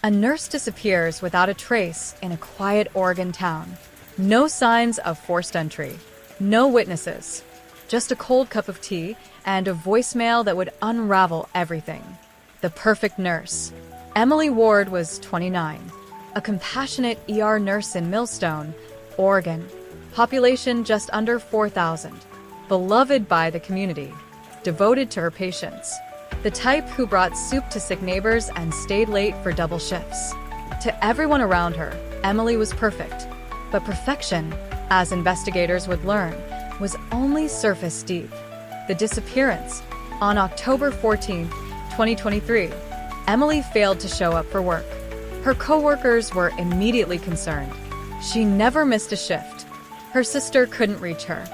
A nurse disappears without a trace in a quiet Oregon town. No signs of forced entry. No witnesses. Just a cold cup of tea and a voicemail that would unravel everything. The perfect nurse. Emily Ward was 29, a compassionate ER nurse in Millstone, Oregon. Population just under 4,000. Beloved by the community. Devoted to her patients. The type who brought soup to sick neighbors and stayed late for double shifts. To everyone around her, Emily was perfect. But perfection, as investigators would learn, was only surface deep. The disappearance. On October 14, 2023, Emily failed to show up for work. Her co-workers were immediately concerned. She never missed a shift. Her sister couldn't reach her.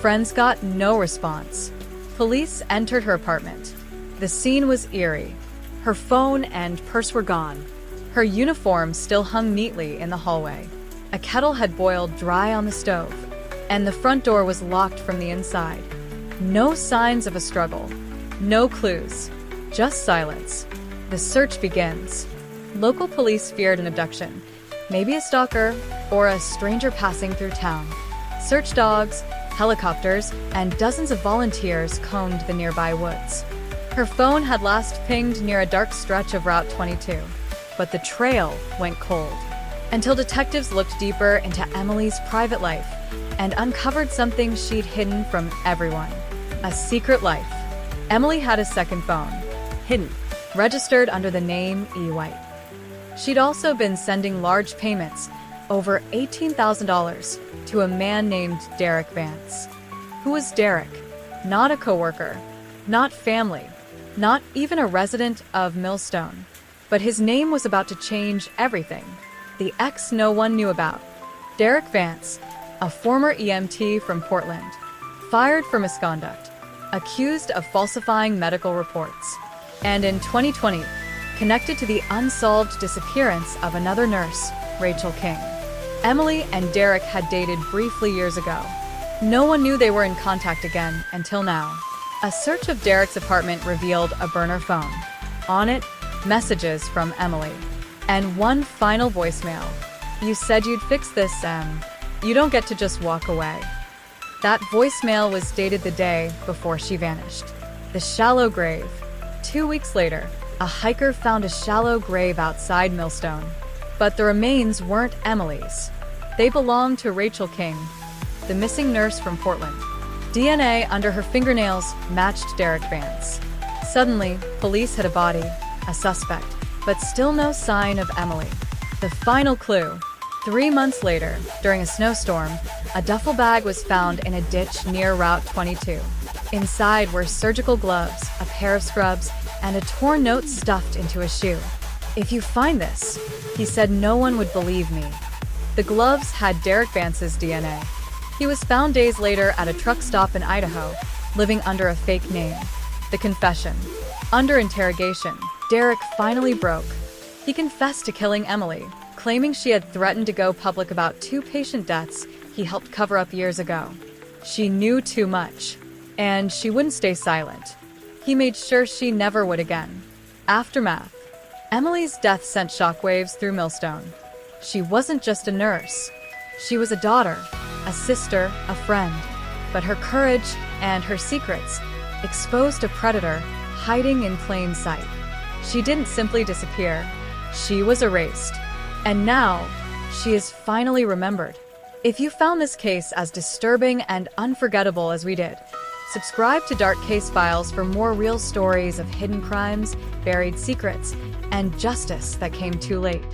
Friends got no response. Police entered her apartment. The scene was eerie. Her phone and purse were gone. Her uniform still hung neatly in the hallway. A kettle had boiled dry on the stove, and the front door was locked from the inside. No signs of a struggle. No clues. Just silence. The search begins. Local police feared an abduction, maybe a stalker or a stranger passing through town. Search dogs, helicopters, and dozens of volunteers combed the nearby woods. Her phone had last pinged near a dark stretch of Route 22, but the trail went cold. Until detectives looked deeper into Emily's private life and uncovered something she'd hidden from everyone. A secret life. Emily had a second phone, hidden, registered under the name E. White. She'd also been sending large payments, over $18,000, to a man named Derek Vance. Who was Derek? Not a coworker, not family, not even a resident of Millstone. But his name was about to change everything. The ex no one knew about. Derek Vance, a former EMT from Portland, fired for misconduct, accused of falsifying medical reports, and in 2020, connected to the unsolved disappearance of another nurse, Rachel King. Emily and Derek had dated briefly years ago. No one knew they were in contact again until now. A search of Derek's apartment revealed a burner phone. On it, messages from Emily. And one final voicemail. "You said you'd fix this, You don't get to just walk away." That voicemail was dated the day before she vanished. The shallow grave. 2 weeks later, a hiker found a shallow grave outside Millstone. But the remains weren't Emily's. They belonged to Rachel King, the missing nurse from Portland. DNA under her fingernails matched Derek Vance. Suddenly, police had a body, a suspect, but still no sign of Emily. The final clue. 3 months later, during a snowstorm, a duffel bag was found in a ditch near Route 22. Inside were surgical gloves, a pair of scrubs, and a torn note stuffed into a shoe. "If you find this," he said, "no one would believe me." The gloves had Derek Vance's DNA. He was found days later at a truck stop in Idaho, living under a fake name. The confession. Under interrogation, Derek finally broke. He confessed to killing Emily, claiming she had threatened to go public about 2 patient deaths he helped cover up years ago. She knew too much, and she wouldn't stay silent. He made sure she never would again. Aftermath. Emily's death sent shockwaves through Millstone. She wasn't just a nurse. She was a daughter, a sister, a friend. But her courage and her secrets exposed a predator hiding in plain sight. She didn't simply disappear. She was erased. And now, she is finally remembered. If you found this case as disturbing and unforgettable as we did, subscribe to Dark Case Files for more real stories of hidden crimes, buried secrets, and justice that came too late.